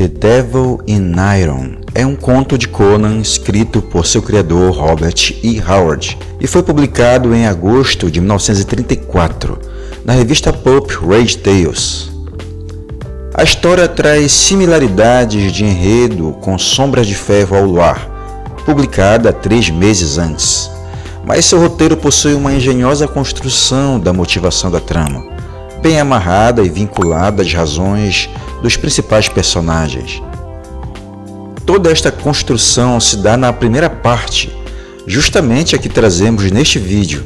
The Devil in Iron é um conto de Conan escrito por seu criador Robert E. Howard e foi publicado em agosto de 1934 na revista pulp Rage Tales. A história traz similaridades de enredo com Sombras de Ferro ao Luar, publicada 3 meses antes, mas seu roteiro possui uma engenhosa construção da motivação da trama, bem amarrada e vinculada às razões dos principais personagens. Toda esta construção se dá na primeira parte, justamente a que trazemos neste vídeo,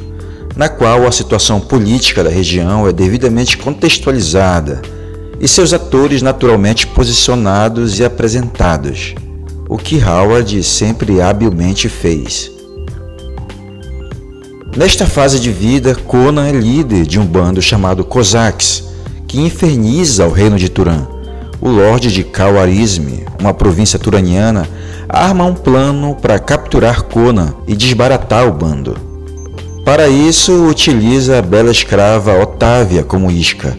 na qual a situação política da região é devidamente contextualizada e seus atores naturalmente posicionados e apresentados, o que Howard sempre habilmente fez. Nesta fase de vida, Conan é líder de um bando chamado Cossacks, que inferniza o reino de Turan. O Lorde de Khawarizm, uma província turaniana, arma um plano para capturar Conan e desbaratar o bando. Para isso, utiliza a bela escrava Otávia como isca,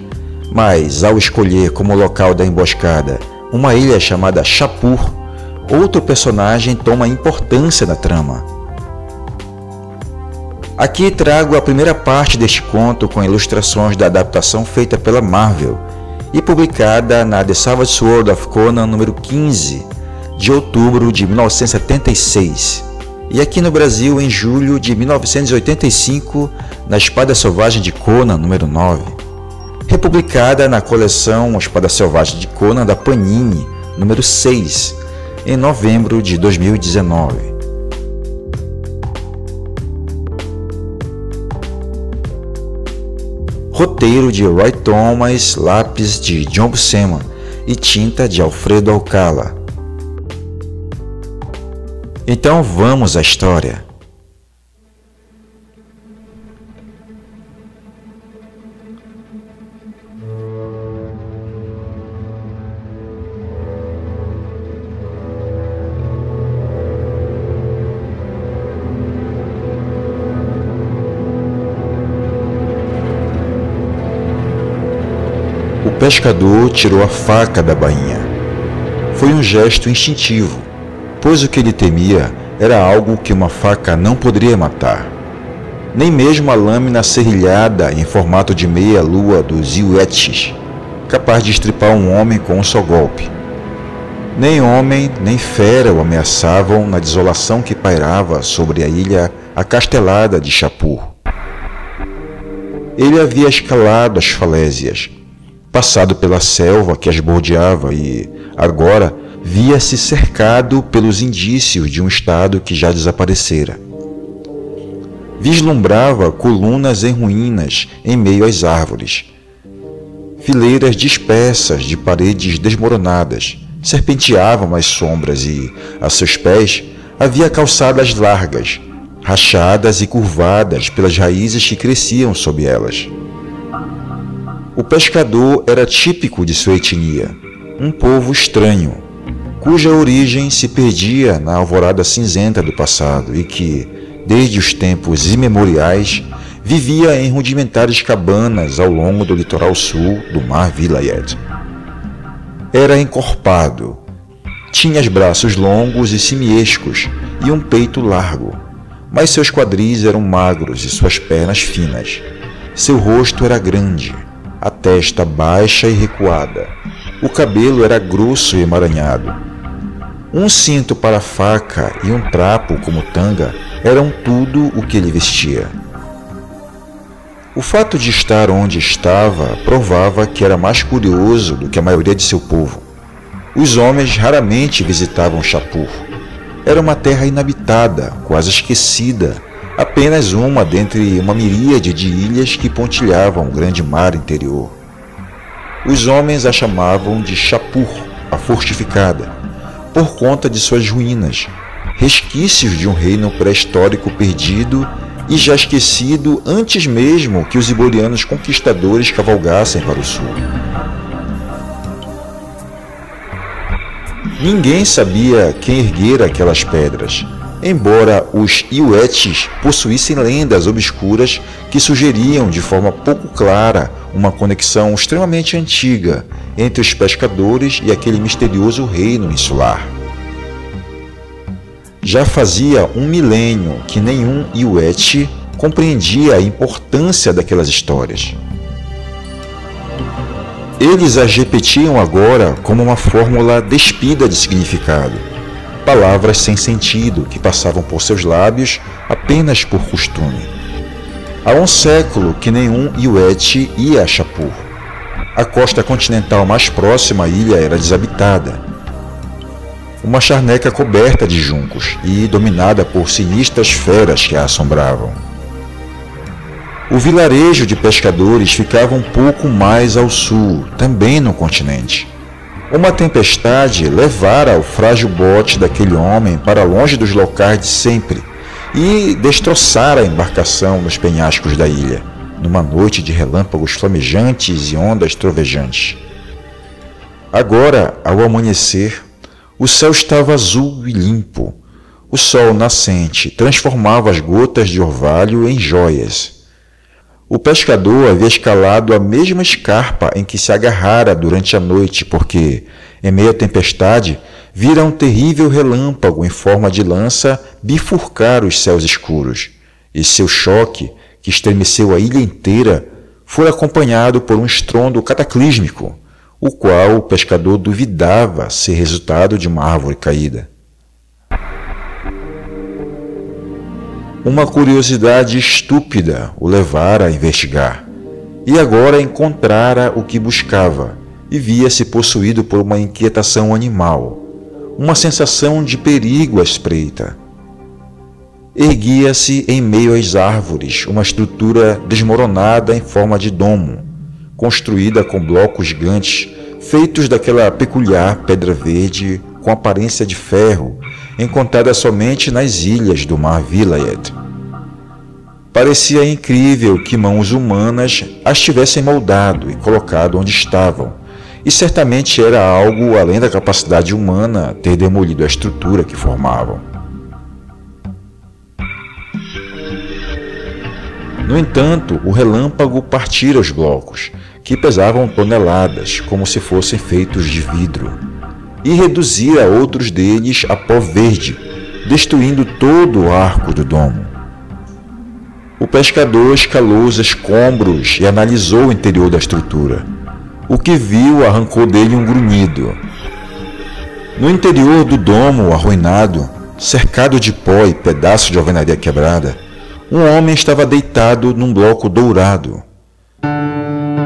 mas ao escolher como local da emboscada uma ilha chamada Shapur, outro personagem toma importância na trama. Aqui trago a primeira parte deste conto com ilustrações da adaptação feita pela Marvel e publicada na The Savage Sword of Conan número 15, de outubro de 1976, e aqui no Brasil em julho de 1985 na Espada Selvagem de Conan número 9, republicada na coleção Espada Selvagem de Conan da Panini número 6, em novembro de 2019. Roteiro de Roy Thomas, lápis de John Buscema e tinta de Alfredo Alcala. Então vamos à história. O pescador tirou a faca da bainha. Foi um gesto instintivo, pois o que ele temia era algo que uma faca não poderia matar. Nem mesmo a lâmina serrilhada em formato de meia-lua dos Yuetis, capaz de estripar um homem com um só golpe. Nem homem, nem fera o ameaçavam na desolação que pairava sobre a ilha acastelada de Shapur. Ele havia escalado as falésias, passado pela selva que as bordeava e, agora, via-se cercado pelos indícios de um estado que já desaparecera. Vislumbrava colunas em ruínas em meio às árvores. Fileiras dispersas de paredes desmoronadas serpenteavam as sombras e, a seus pés, havia calçadas largas, rachadas e curvadas pelas raízes que cresciam sob elas. O pescador era típico de sua etnia, um povo estranho, cuja origem se perdia na alvorada cinzenta do passado e que, desde os tempos imemoriais, vivia em rudimentares cabanas ao longo do litoral sul do Mar Vilayet. Era encorpado, tinha os braços longos e simiescos e um peito largo, mas seus quadris eram magros e suas pernas finas. Seu rosto era grande, a testa baixa e recuada. O cabelo era grosso e emaranhado. Um cinto para a faca e um trapo como tanga eram tudo o que ele vestia. O fato de estar onde estava provava que era mais curioso do que a maioria de seu povo. Os homens raramente visitavam Shapur. Era uma terra inabitada, quase esquecida, apenas uma dentre uma miríade de ilhas que pontilhavam o grande mar interior. Os homens a chamavam de Shapur, a fortificada, por conta de suas ruínas, resquícios de um reino pré-histórico perdido e já esquecido antes mesmo que os iborianos conquistadores cavalgassem para o sul. Ninguém sabia quem erguera aquelas pedras, embora os Iuetes possuíssem lendas obscuras que sugeriam de forma pouco clara uma conexão extremamente antiga entre os pescadores e aquele misterioso reino insular. Já fazia um milênio que nenhum Iuete compreendia a importância daquelas histórias. Eles as repetiam agora como uma fórmula despida de significado, palavras sem sentido que passavam por seus lábios apenas por costume. Há um século que nenhum Iuete ia a Shapur. A costa continental mais próxima à ilha era desabitada. Uma charneca coberta de juncos e dominada por sinistras feras que a assombravam. O vilarejo de pescadores ficava um pouco mais ao sul, também no continente. Uma tempestade levara o frágil bote daquele homem para longe dos locais de sempre e destroçara a embarcação nos penhascos da ilha, numa noite de relâmpagos flamejantes e ondas trovejantes. Agora, ao amanhecer, o céu estava azul e limpo. O sol nascente transformava as gotas de orvalho em joias. O pescador havia escalado a mesma escarpa em que se agarrara durante a noite, porque, em meio à tempestade, vira um terrível relâmpago em forma de lança bifurcar os céus escuros, e seu choque, que estremeceu a ilha inteira, foi acompanhado por um estrondo cataclísmico, o qual o pescador duvidava ser resultado de uma árvore caída. Uma curiosidade estúpida o levara a investigar, e agora encontrara o que buscava, e via-se possuído por uma inquietação animal, uma sensação de perigo à espreita. Erguia-se em meio às árvores uma estrutura desmoronada em forma de domo, construída com blocos gigantes, feitos daquela peculiar pedra verde com aparência de ferro, encontrada somente nas ilhas do Mar Vilayet. Parecia incrível que mãos humanas as tivessem moldado e colocado onde estavam, e certamente era algo além da capacidade humana ter demolido a estrutura que formavam. No entanto, o relâmpago partira os blocos, que pesavam toneladas, como se fossem feitos de vidro, e reduzira outros deles a pó verde, destruindo todo o arco do domo. O pescador escalou os escombros e analisou o interior da estrutura. O que viu arrancou dele um grunhido. No interior do domo arruinado, cercado de pó e pedaços de alvenaria quebrada, um homem estava deitado num bloco dourado.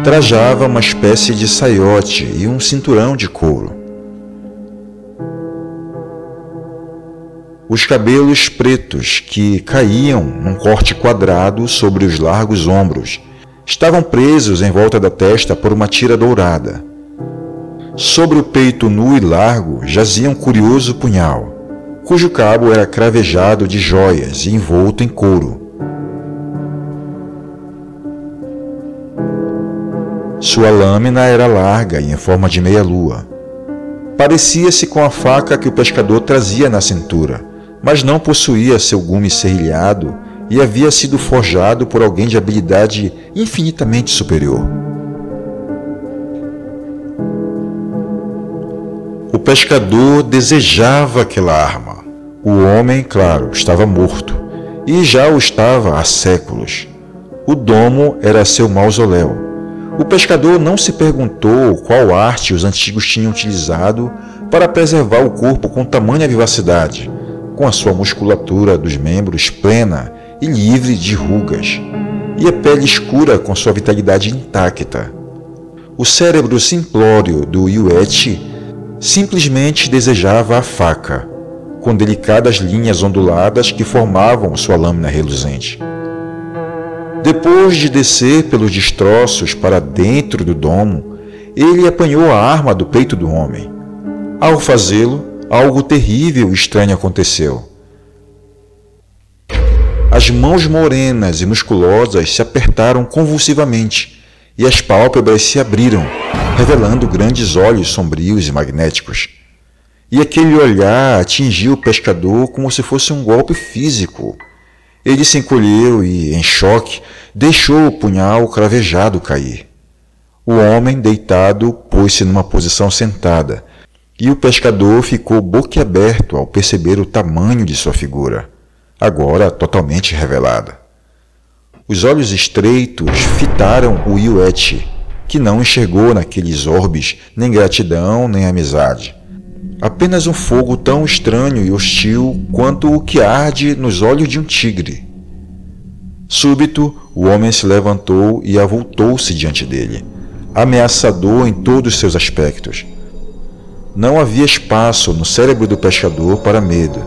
Trajava uma espécie de saiote e um cinturão de couro. Os cabelos pretos, que caíam num corte quadrado sobre os largos ombros, estavam presos em volta da testa por uma tira dourada. Sobre o peito nu e largo jazia um curioso punhal, cujo cabo era cravejado de joias e envolto em couro. Sua lâmina era larga e em forma de meia-lua. Parecia-se com a faca que o pescador trazia na cintura, mas não possuía seu gume serrilhado e havia sido forjado por alguém de habilidade infinitamente superior. O pescador desejava aquela arma. O homem, claro, estava morto, e já o estava há séculos. O domo era seu mausoléu. O pescador não se perguntou qual arte os antigos tinham utilizado para preservar o corpo com tamanha vivacidade, com a sua musculatura dos membros plena e livre de rugas, e a pele escura com sua vitalidade intacta. O cérebro simplório do Iuete simplesmente desejava a faca, com delicadas linhas onduladas que formavam sua lâmina reluzente. Depois de descer pelos destroços para dentro do domo, ele apanhou a arma do peito do homem. Ao fazê-lo, algo terrível e estranho aconteceu. As mãos morenas e musculosas se apertaram convulsivamente e as pálpebras se abriram, revelando grandes olhos sombrios e magnéticos. E aquele olhar atingiu o pescador como se fosse um golpe físico. Ele se encolheu e, em choque, deixou o punhal cravejado cair. O homem, deitado, pôs-se numa posição sentada, e o pescador ficou boquiaberto ao perceber o tamanho de sua figura, agora totalmente revelada. Os olhos estreitos fitaram o Yuete, que não enxergou naqueles orbes nem gratidão nem amizade. Apenas um fogo tão estranho e hostil quanto o que arde nos olhos de um tigre. Súbito, o homem se levantou e avultou-se diante dele, ameaçador em todos os seus aspectos. Não havia espaço no cérebro do pescador para medo,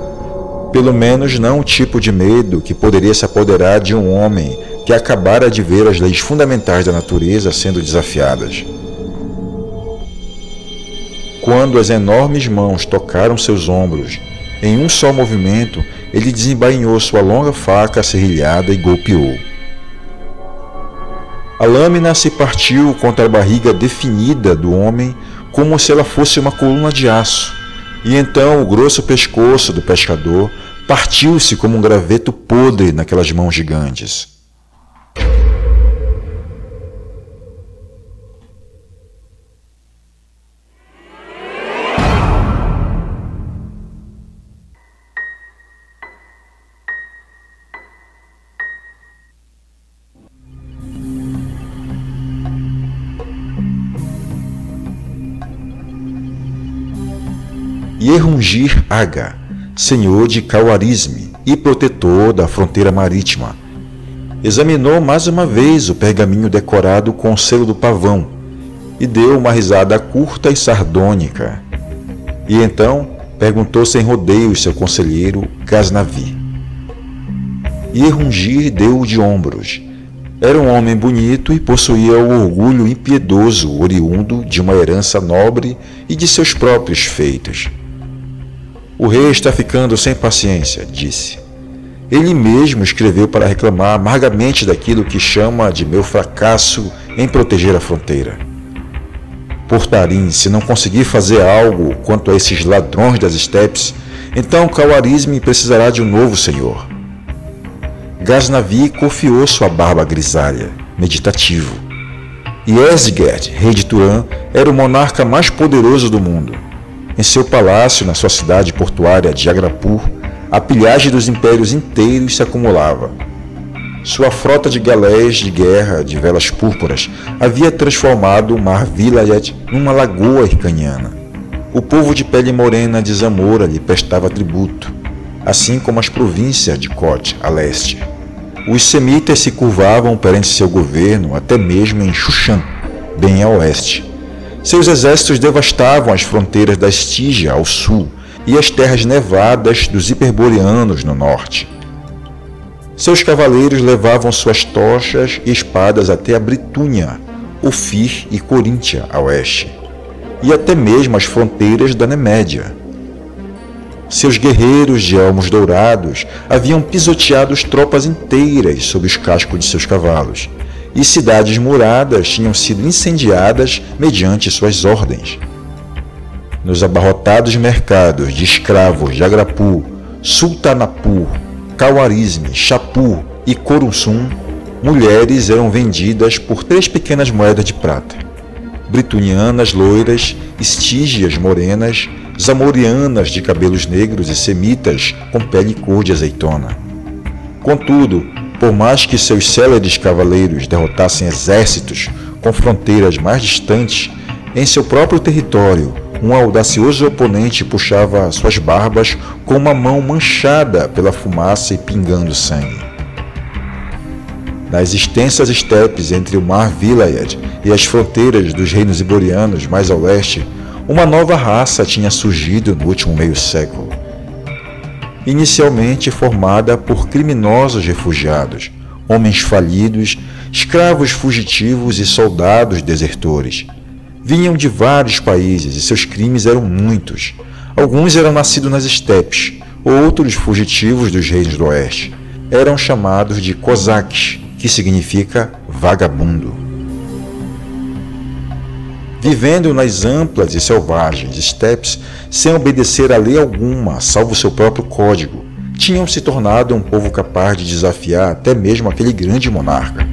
pelo menos não o tipo de medo que poderia se apoderar de um homem que acabara de ver as leis fundamentais da natureza sendo desafiadas. Quando as enormes mãos tocaram seus ombros, em um só movimento, ele desembainhou sua longa faca serrilhada e golpeou. A lâmina se partiu contra a barriga definida do homem como se ela fosse uma coluna de aço, e então o grosso pescoço do pescador partiu-se como um graveto podre naquelas mãos gigantes. Yerungir Aga, senhor de Khawarizmi e protetor da fronteira marítima, examinou mais uma vez o pergaminho decorado com o selo do pavão e deu uma risada curta e sardônica. E então perguntou sem rodeios seu conselheiro Ghaznavi. Yerungir deu de ombros. Era um homem bonito e possuía o orgulho impiedoso oriundo de uma herança nobre e de seus próprios feitos. O rei está ficando sem paciência, disse. Ele mesmo escreveu para reclamar amargamente daquilo que chama de meu fracasso em proteger a fronteira. Portarim, se não conseguir fazer algo quanto a esses ladrões das estepes, então Khawarizmi precisará de um novo senhor. Ghaznavi cofiou sua barba grisalha, meditativo. Yezgerd, rei de Turan, era o monarca mais poderoso do mundo. Em seu palácio, na sua cidade portuária de Agrapur, a pilhagem dos impérios inteiros se acumulava. Sua frota de galés de guerra de velas púrpuras havia transformado o mar Vilayet numa lagoa hircaniana. O povo de pele morena de Zamora lhe prestava tributo, assim como as províncias de Kut, a leste. Os semitas se curvavam perante seu governo até mesmo em Shushan, bem a oeste. Seus exércitos devastavam as fronteiras da Estígia ao sul e as terras nevadas dos hiperboreanos no norte. Seus cavaleiros levavam suas tochas e espadas até a Britúnia, Ofir e Coríntia a oeste, e até mesmo as fronteiras da Nemédia. Seus guerreiros de elmos dourados haviam pisoteado tropas inteiras sob os cascos de seus cavalos, e cidades muradas tinham sido incendiadas mediante suas ordens. Nos abarrotados mercados de escravos de Agrapur, Sultanapur, Khawarizmi, Shapur e Coruscum, mulheres eram vendidas por 3 pequenas moedas de prata. Britunianas loiras, estígias morenas, zamorianas de cabelos negros e semitas com pele cor de azeitona. Contudo, por mais que seus céleres cavaleiros derrotassem exércitos com fronteiras mais distantes, em seu próprio território, um audacioso oponente puxava suas barbas com uma mão manchada pela fumaça e pingando sangue. Nas extensas estepes entre o mar Vilayet e as fronteiras dos reinos iborianos mais ao leste, uma nova raça tinha surgido no último meio século. Inicialmente formada por criminosos refugiados, homens falidos, escravos fugitivos e soldados desertores. Vinham de vários países e seus crimes eram muitos. Alguns eram nascidos nas estepes, outros fugitivos dos reinos do oeste. Eram chamados de cosaques, que significa vagabundo. vivendo nas amplas e selvagens estepes sem obedecer a lei alguma, salvo seu próprio código, tinham se tornado um povo capaz de desafiar até mesmo aquele grande monarca.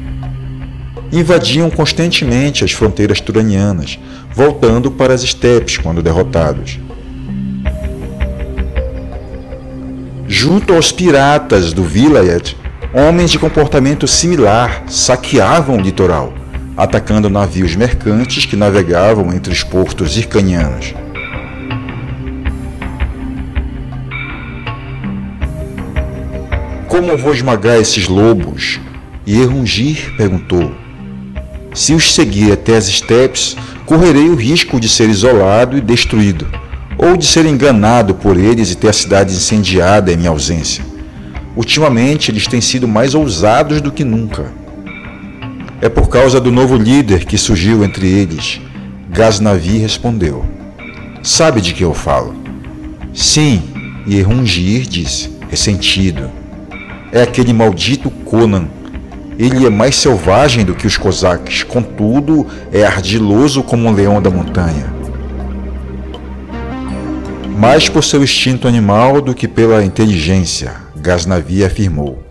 Invadiam constantemente as fronteiras turanianas, voltando para as estepes quando derrotados. Junto aos piratas do Vilayet, homens de comportamento similar saqueavam o litoral, atacando navios mercantes que navegavam entre os portos hircanianos. Como vou esmagar esses lobos? Yerungir perguntou. Se os seguir até as estepes, correrei o risco de ser isolado e destruído, ou de ser enganado por eles e ter a cidade incendiada em minha ausência. Ultimamente, eles têm sido mais ousados do que nunca. É por causa do novo líder que surgiu entre eles. Ghaznavi respondeu. Sabe de que eu falo? Sim, Yerungir disse, ressentido. É aquele maldito Conan. Ele é mais selvagem do que os cosaques, contudo, é ardiloso como um leão da montanha. Mais por seu instinto animal do que pela inteligência, Ghaznavi afirmou.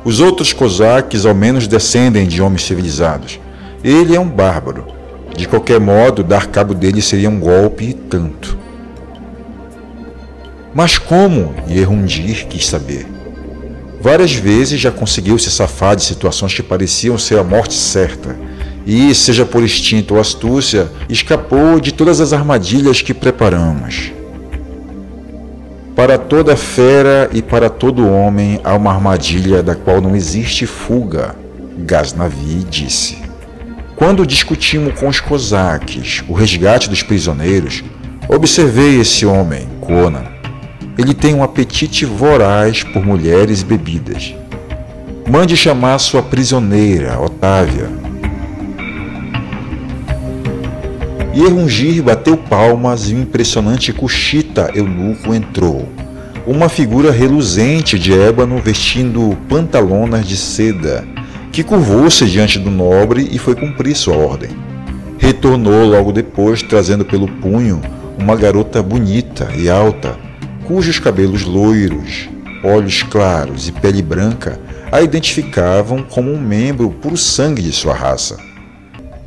Os outros cosaques ao menos descendem de homens civilizados. Ele é um bárbaro. De qualquer modo, dar cabo dele seria um golpe e tanto. Mas como? Yerundir quis saber. Várias vezes já conseguiu se safar de situações que pareciam ser a morte certa, e, seja por instinto ou astúcia, escapou de todas as armadilhas que preparamos. Para toda fera e para todo homem há uma armadilha da qual não existe fuga, Ghaznavi disse. Quando discutimos com os cosaques o resgate dos prisioneiros, observei esse homem, Conan. Ele tem um apetite voraz por mulheres e bebidas. Mande chamar sua prisioneira, Otávia. Yerungir bateu palmas e um impressionante Kushita eunuco entrou. Uma figura reluzente de ébano vestindo pantalonas de seda, que curvou-se diante do nobre e foi cumprir sua ordem. Retornou logo depois, trazendo pelo punho uma garota bonita e alta, cujos cabelos loiros, olhos claros e pele branca a identificavam como um membro puro sangue de sua raça.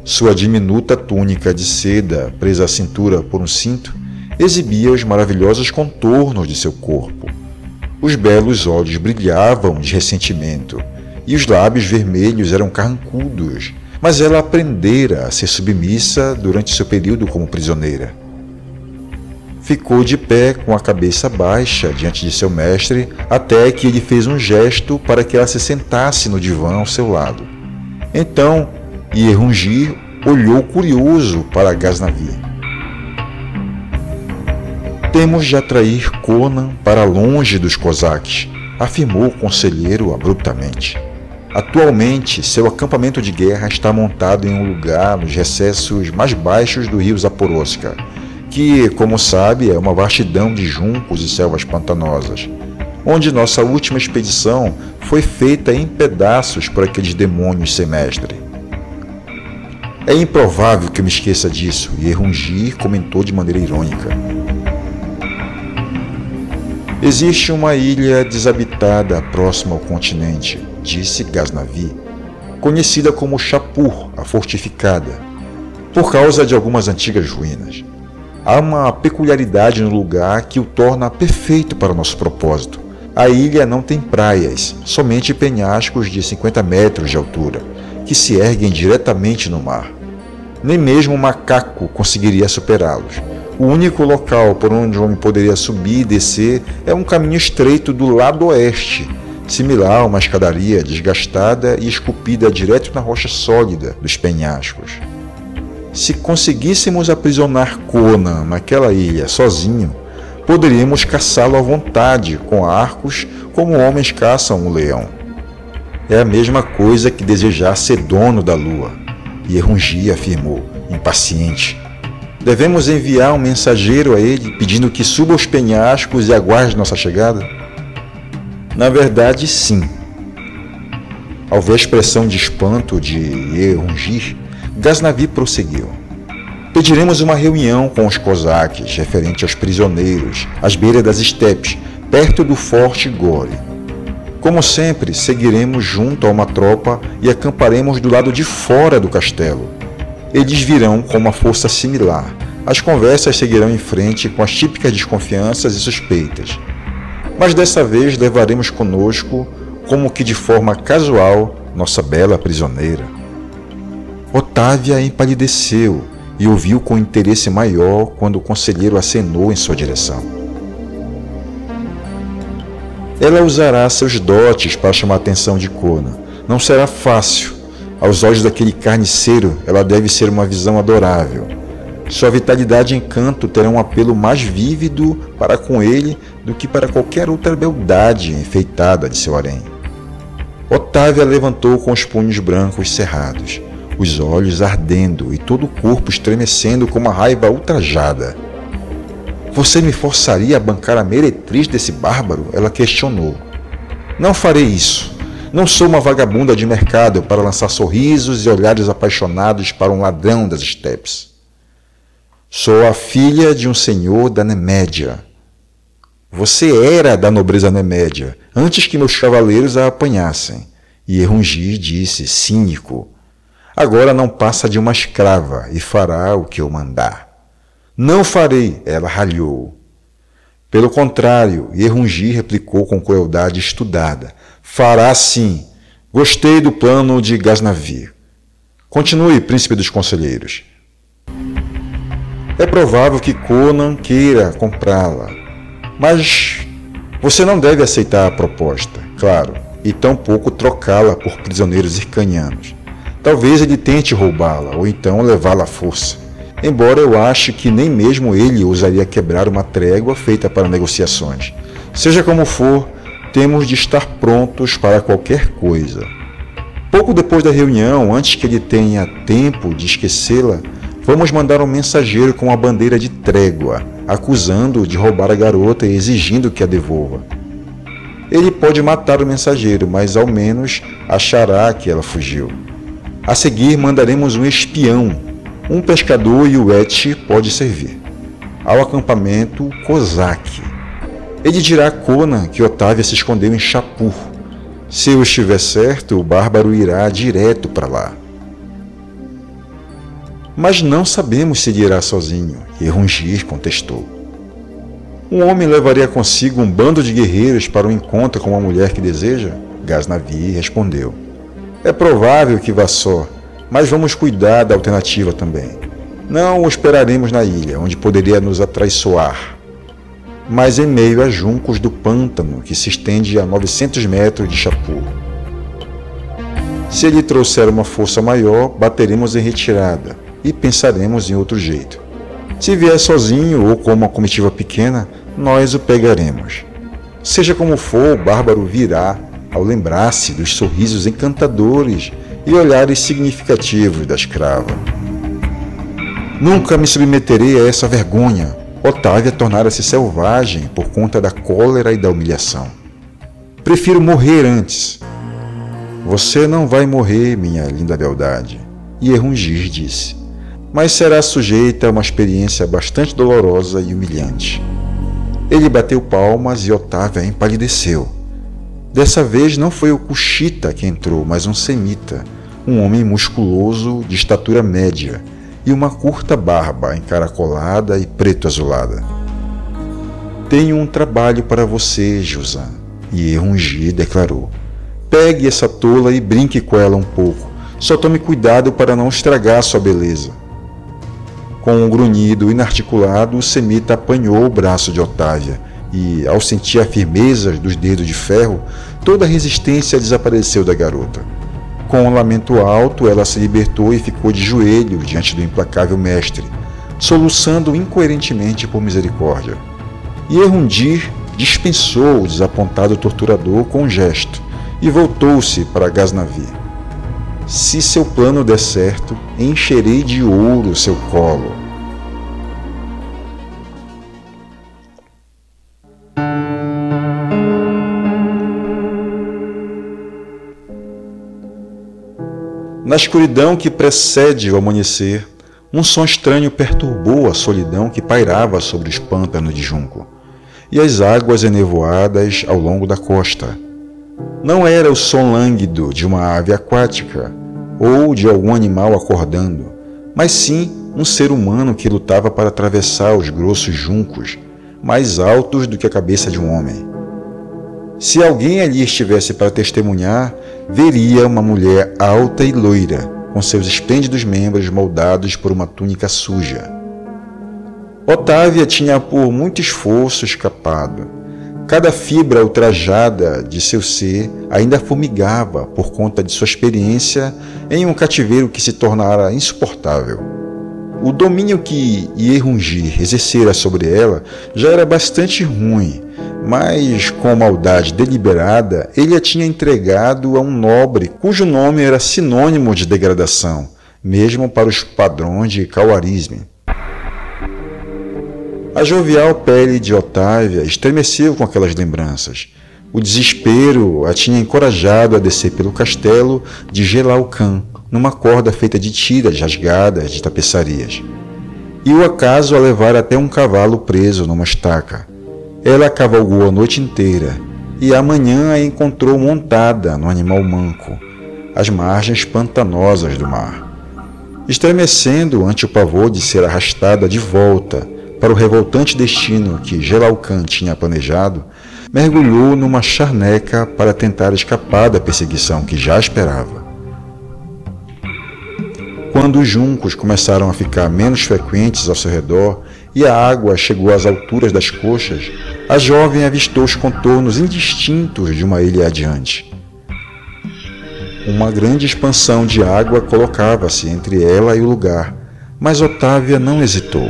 Sua diminuta túnica de seda, presa à cintura por um cinto, exibia os maravilhosos contornos de seu corpo. Os belos olhos brilhavam de ressentimento, e os lábios vermelhos eram carrancudos, mas ela aprendera a ser submissa durante seu período como prisioneira. Ficou de pé com a cabeça baixa diante de seu mestre até que ele fez um gesto para que ela se sentasse no divã ao seu lado. Então, Yerungir olhou curioso para Ghaznavi. Temos de atrair Conan para longe dos cosaques, afirmou o conselheiro abruptamente. Atualmente, seu acampamento de guerra está montado em um lugar nos recessos mais baixos do rio Zaporoska, que, como sabe, é uma vastidão de juncos e selvas pantanosas, onde nossa última expedição foi feita em pedaços por aqueles demônios sem mestre. É improvável que eu me esqueça disso, Yerungir comentou de maneira irônica. Existe uma ilha desabitada próxima ao continente, disse Ghaznavi, conhecida como Shapur, a Fortificada, por causa de algumas antigas ruínas. Há uma peculiaridade no lugar que o torna perfeito para o nosso propósito. A ilha não tem praias, somente penhascos de 50 metros de altura, que se erguem diretamente no mar. Nem mesmo um macaco conseguiria superá-los. O único local por onde o homem poderia subir e descer é um caminho estreito do lado oeste, similar a uma escadaria desgastada e esculpida direto na rocha sólida dos penhascos. Se conseguíssemos aprisionar Conan naquela ilha sozinho, poderíamos caçá-lo à vontade, com arcos, como homens caçam um leão. É a mesma coisa que desejar ser dono da lua, Yerungir afirmou, impaciente. Devemos enviar um mensageiro a ele pedindo que suba aos penhascos e aguarde nossa chegada? Na verdade, sim. Ao ver a expressão de espanto de Yerungir, Ghaznavi prosseguiu. Pediremos uma reunião com os cosaques referente aos prisioneiros, às beiras das estepes, perto do Forte Gore. Como sempre, seguiremos junto a uma tropa e acamparemos do lado de fora do castelo. Eles virão com uma força similar. As conversas seguirão em frente com as típicas desconfianças e suspeitas. Mas dessa vez levaremos conosco, como que de forma casual, nossa bela prisioneira. Otávia empalideceu e ouviu com interesse maior quando o conselheiro acenou em sua direção. Ela usará seus dotes para chamar a atenção de Conan. Não será fácil. Aos olhos daquele carniceiro, ela deve ser uma visão adorável. Sua vitalidade e encanto terão um apelo mais vívido para com ele do que para qualquer outra beldade enfeitada de seu harém. Otávia levantou com os punhos brancos cerrados, os olhos ardendo e todo o corpo estremecendo com uma raiva ultrajada. Você me forçaria a bancar a meretriz desse bárbaro? Ela questionou. Não farei isso. Não sou uma vagabunda de mercado para lançar sorrisos e olhares apaixonados para um ladrão das estepes. Sou a filha de um senhor da Nemédia. Você era da nobreza Nemédia, antes que meus cavaleiros a apanhassem. E Erungir disse, cínico, agora não passa de uma escrava e fará o que eu mandar. Não farei, ela ralhou. Pelo contrário, Erungir replicou com crueldade estudada. Fará sim. Gostei do plano de Ghaznavid. Continue, príncipe dos conselheiros. É provável que Conan queira comprá-la, mas você não deve aceitar a proposta, claro, e tampouco trocá-la por prisioneiros hircanianos. Talvez ele tente roubá-la ou então levá-la à força, embora eu ache que nem mesmo ele ousaria quebrar uma trégua feita para negociações. Seja como for, temos de estar prontos para qualquer coisa. Pouco depois da reunião, antes que ele tenha tempo de esquecê-la, vamos mandar um mensageiro com a bandeira de trégua, acusando-o de roubar a garota e exigindo que a devolva. Ele pode matar o mensageiro, mas ao menos achará que ela fugiu. A seguir, mandaremos um espião. Um pescador e o Et pode servir. Ao acampamento Kozak. Ele dirá a Conan que Otávia se escondeu em Shapur. Se eu estiver certo, o bárbaro irá direto para lá. Mas não sabemos se ele irá sozinho, Erungir contestou. Um homem levaria consigo um bando de guerreiros para um encontro com uma mulher que deseja? Ghaznavid respondeu. É provável que vá só, mas vamos cuidar da alternativa também. Não o esperaremos na ilha, onde poderia nos atraiçoar, mas em meio a juncos do pântano que se estende a 900 metros de Shapur. Se ele trouxer uma força maior, bateremos em retirada e pensaremos em outro jeito. Se vier sozinho ou com uma comitiva pequena, nós o pegaremos. Seja como for, o bárbaro virá ao lembrar-se dos sorrisos encantadores e olhares significativos da escrava. Nunca me submeterei a essa vergonha. Otávia tornara-se selvagem por conta da cólera e da humilhação. Prefiro morrer antes. Você não vai morrer, minha linda beldade, e Erungir disse, mas será sujeita a uma experiência bastante dolorosa e humilhante. Ele bateu palmas e Otávia empalideceu. Dessa vez não foi o Kushita que entrou, mas um semita, um homem musculoso de estatura média e uma curta barba encaracolada e preto-azulada. Tenho um trabalho para você, Jussan, e Erungir declarou. Pegue essa tola e brinque com ela um pouco. Só tome cuidado para não estragar sua beleza. Com um grunhido inarticulado, o semita apanhou o braço de Otávia e, ao sentir a firmeza dos dedos de ferro, toda a resistência desapareceu da garota. Com um lamento alto, ela se libertou e ficou de joelhos diante do implacável mestre, soluçando incoerentemente por misericórdia. E Erungir dispensou o desapontado torturador com um gesto e voltou-se para Ghaznavid. Se seu plano der certo, encherei de ouro seu colo. Na escuridão que precede o amanhecer, Um som estranho perturbou a solidão que pairava sobre os pântanos de junco e as águas enevoadas ao longo da costa. Não era o som lânguido de uma ave aquática ou de algum animal acordando, mas sim um ser humano que lutava para atravessar os grossos juncos, mais altos do que a cabeça de um homem. Se alguém ali estivesse para testemunhar, veria uma mulher alta e loira, com seus esplêndidos membros moldados por uma túnica suja. Otávia tinha por muito esforço escapado. Cada fibra ultrajada de seu ser ainda formigava por conta de sua experiência em um cativeiro que se tornara insuportável. O domínio que Ierungir exercera sobre ela já era bastante ruim, mas com maldade deliberada ele a tinha entregado a um nobre cujo nome era sinônimo de degradação, mesmo para os padrões de Khwarizmi. A jovial pele de Otávia estremeceu com aquelas lembranças. O desespero a tinha encorajado a descer pelo castelo de Jelal Khan, numa corda feita de tiras rasgadas de tapeçarias. E o acaso a levara até um cavalo preso numa estaca. Ela cavalgou a noite inteira, e amanhã a encontrou montada no animal manco, às margens pantanosas do mar. Estremecendo ante o pavor de ser arrastada de volta para o revoltante destino que Jelal Khan tinha planejado, mergulhou numa charneca para tentar escapar da perseguição que já esperava. Quando os juncos começaram a ficar menos frequentes ao seu redor e a água chegou às alturas das coxas, a jovem avistou os contornos indistintos de uma ilha adiante. Uma grande expansão de água colocava-se entre ela e o lugar, mas Otávia não hesitou.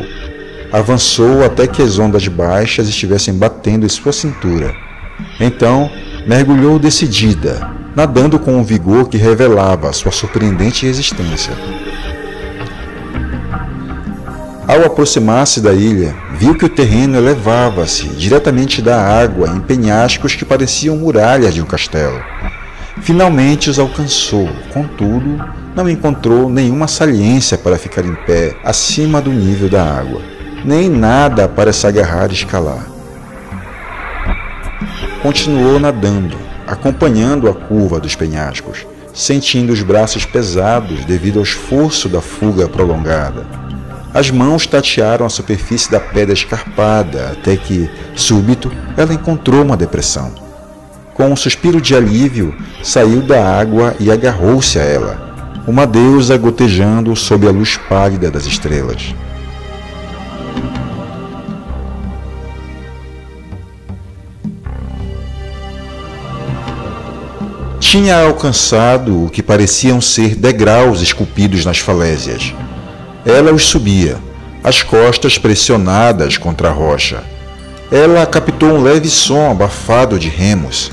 Avançou até que as ondas baixas estivessem batendo em sua cintura. Então, mergulhou decidida, nadando com um vigor que revelava sua surpreendente resistência. Ao aproximar-se da ilha, viu que o terreno elevava-se diretamente da água em penhascos que pareciam muralhas de um castelo. Finalmente os alcançou, contudo, não encontrou nenhuma saliência para ficar em pé acima do nível da água, nem nada para se agarrar e escalar. Continuou nadando, acompanhando a curva dos penhascos, sentindo os braços pesados devido ao esforço da fuga prolongada. As mãos tatearam a superfície da pedra escarpada até que, súbito, ela encontrou uma depressão. Com um suspiro de alívio, saiu da água e agarrou-se a ela, uma deusa gotejando sob a luz pálida das estrelas. Tinha alcançado o que pareciam ser degraus esculpidos nas falésias. Ela os subia, as costas pressionadas contra a rocha. Ela captou um leve som abafado de remos.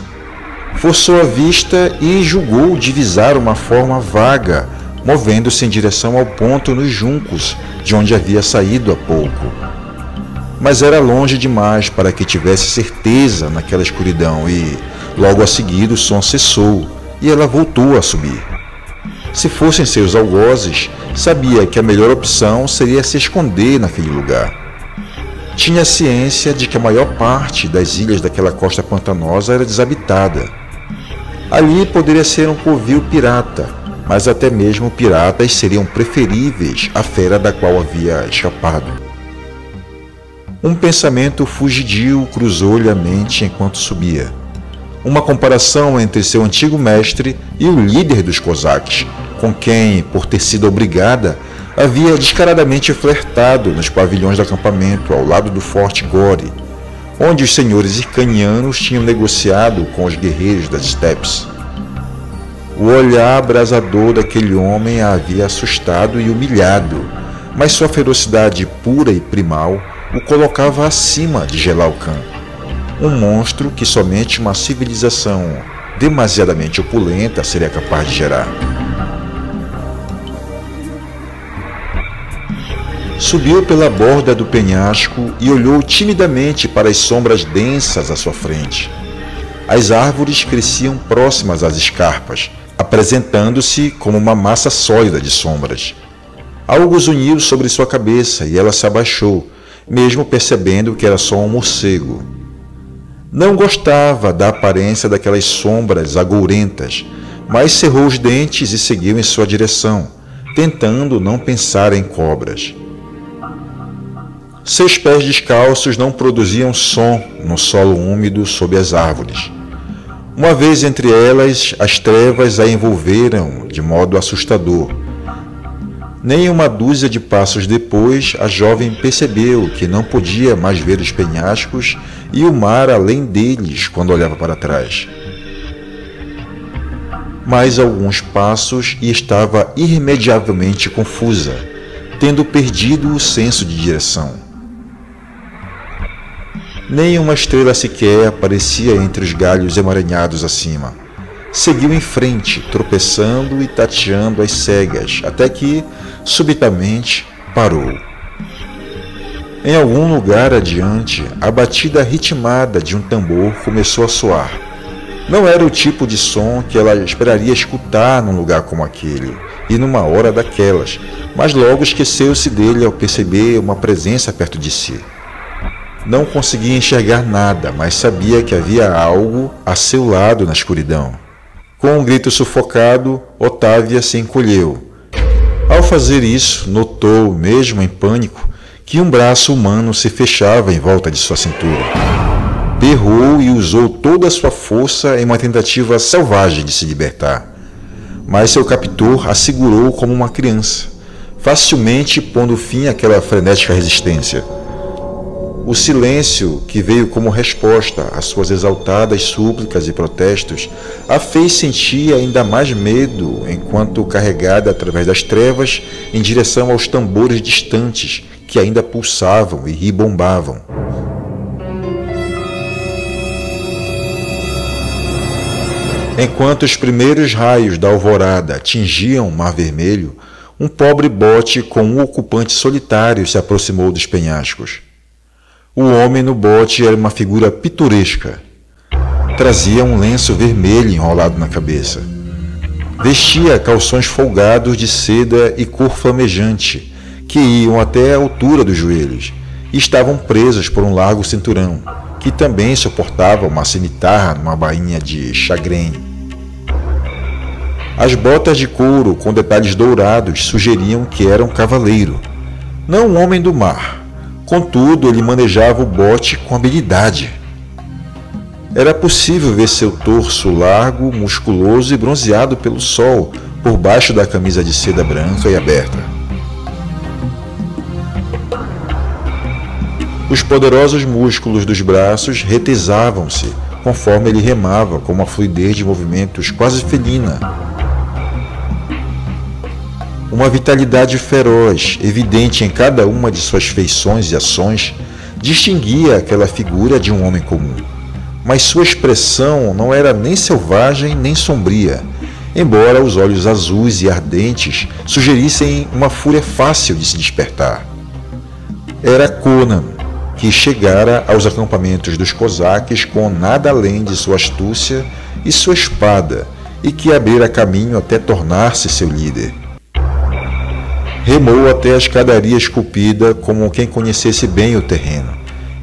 Forçou a vista e julgou divisar uma forma vaga, movendo-se em direção ao ponto nos juncos, de onde havia saído há pouco. Mas era longe demais para que tivesse certeza naquela escuridão e, logo a seguir, o som cessou e ela voltou a subir. Se fossem seus algozes, sabia que a melhor opção seria se esconder naquele lugar. Tinha ciência de que a maior parte das ilhas daquela costa pantanosa era desabitada. Ali poderia ser um covil pirata, mas até mesmo piratas seriam preferíveis à fera da qual havia escapado. Um pensamento fugidio cruzou-lhe a mente enquanto subia. Uma comparação entre seu antigo mestre e o líder dos cosaques, com quem, por ter sido obrigada, havia descaradamente flertado nos pavilhões do acampamento ao lado do Forte Gori, onde os senhores hircanianos tinham negociado com os guerreiros das estepes. O olhar abrasador daquele homem a havia assustado e humilhado, mas sua ferocidade pura e primal o colocava acima de Jelal Khan, um monstro que somente uma civilização demasiadamente opulenta seria capaz de gerar. Subiu pela borda do penhasco e olhou timidamente para as sombras densas à sua frente. As árvores cresciam próximas às escarpas, apresentando-se como uma massa sólida de sombras. Algo zuniu sobre sua cabeça e ela se abaixou, mesmo percebendo que era só um morcego. Não gostava da aparência daquelas sombras agourentas, mas cerrou os dentes e seguiu em sua direção, tentando não pensar em cobras. Seus pés descalços não produziam som no solo úmido sob as árvores. Uma vez entre elas, as trevas a envolveram de modo assustador. Nem uma dúzia de passos depois, a jovem percebeu que não podia mais ver os penhascos e o mar além deles quando olhava para trás. Mais alguns passos e estava irremediavelmente confusa, tendo perdido o senso de direção. Nem uma estrela sequer aparecia entre os galhos emaranhados acima. Seguiu em frente, tropeçando e tateando as cegas, até que, subitamente, parou. Em algum lugar adiante, a batida ritmada de um tambor começou a soar. Não era o tipo de som que ela esperaria escutar num lugar como aquele, e numa hora daquelas, mas logo esqueceu-se dele ao perceber uma presença perto de si. Não conseguia enxergar nada, mas sabia que havia algo a seu lado na escuridão. Com um grito sufocado, Otávia se encolheu. Ao fazer isso, notou, mesmo em pânico, que um braço humano se fechava em volta de sua cintura. Berrou e usou toda a sua força em uma tentativa selvagem de se libertar. Mas seu captor a segurou como uma criança, facilmente pondo fim àquela frenética resistência. O silêncio, que veio como resposta às suas exaltadas súplicas e protestos, a fez sentir ainda mais medo enquanto carregada através das trevas em direção aos tambores distantes que ainda pulsavam e ribombavam. Enquanto os primeiros raios da alvorada tingiam o Mar Vermelho, um pobre bote com um ocupante solitário se aproximou dos penhascos. O homem no bote era uma figura pitoresca. Trazia um lenço vermelho enrolado na cabeça. Vestia calções folgados de seda e cor flamejante, que iam até a altura dos joelhos, e estavam presos por um largo cinturão, que também suportava uma cimitarra numa bainha de chagrém. As botas de couro com detalhes dourados sugeriam que era um cavaleiro, não um homem do mar. Contudo, ele manejava o bote com habilidade. Era possível ver seu torso largo, musculoso e bronzeado pelo sol, por baixo da camisa de seda branca e aberta. Os poderosos músculos dos braços retesavam-se, conforme ele remava com uma fluidez de movimentos quase felina. Uma vitalidade feroz, evidente em cada uma de suas feições e ações, distinguia aquela figura de um homem comum. Mas sua expressão não era nem selvagem nem sombria, embora os olhos azuis e ardentes sugerissem uma fúria fácil de se despertar. Era Conan, que chegara aos acampamentos dos cosaques com nada além de sua astúcia e sua espada, e que abrira caminho até tornar-se seu líder. Remou até a escadaria esculpida como quem conhecesse bem o terreno,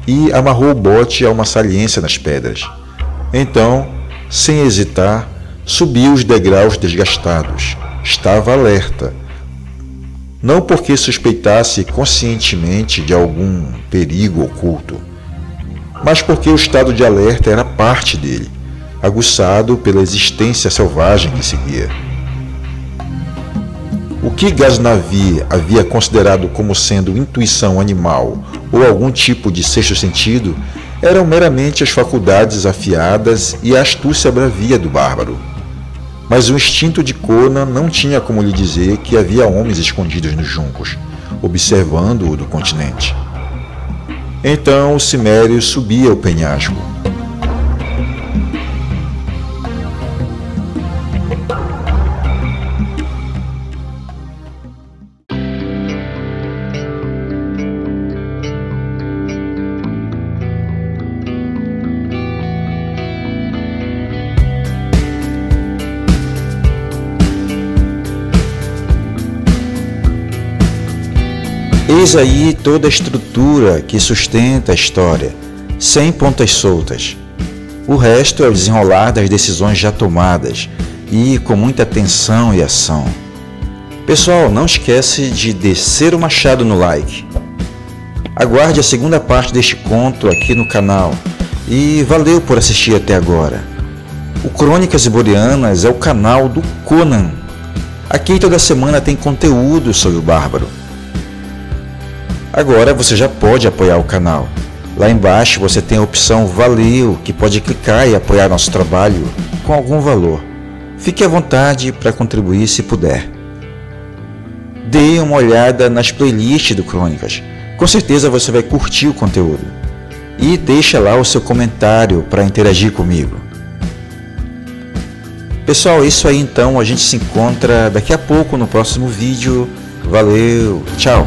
e amarrou o bote a uma saliência nas pedras. Então, sem hesitar, subiu os degraus desgastados. Estava alerta, não porque suspeitasse conscientemente de algum perigo oculto, mas porque o estado de alerta era parte dele, aguçado pela existência selvagem que seguia. O que Ghaznavi havia considerado como sendo intuição animal ou algum tipo de sexto sentido eram meramente as faculdades afiadas e a astúcia bravia do bárbaro. Mas o instinto de Conan não tinha como lhe dizer que havia homens escondidos nos juncos, observando-o do continente. Então o cimério subia o penhasco. Eis aí toda a estrutura que sustenta a história, sem pontas soltas. O resto é o desenrolar das decisões já tomadas e com muita atenção e ação. Pessoal, não esquece de descer o machado no like. Aguarde a segunda parte deste conto aqui no canal e valeu por assistir até agora. O Crônicas Iborianas é o canal do Conan. Aqui toda semana tem conteúdo sobre o Bárbaro. Agora você já pode apoiar o canal. Lá embaixo você tem a opção Valeu, que pode clicar e apoiar nosso trabalho com algum valor. Fique à vontade para contribuir se puder. Dê uma olhada nas playlists do Crônicas. Com certeza você vai curtir o conteúdo. E deixa lá o seu comentário para interagir comigo. Pessoal, é isso aí então. A gente se encontra daqui a pouco no próximo vídeo. Valeu, tchau!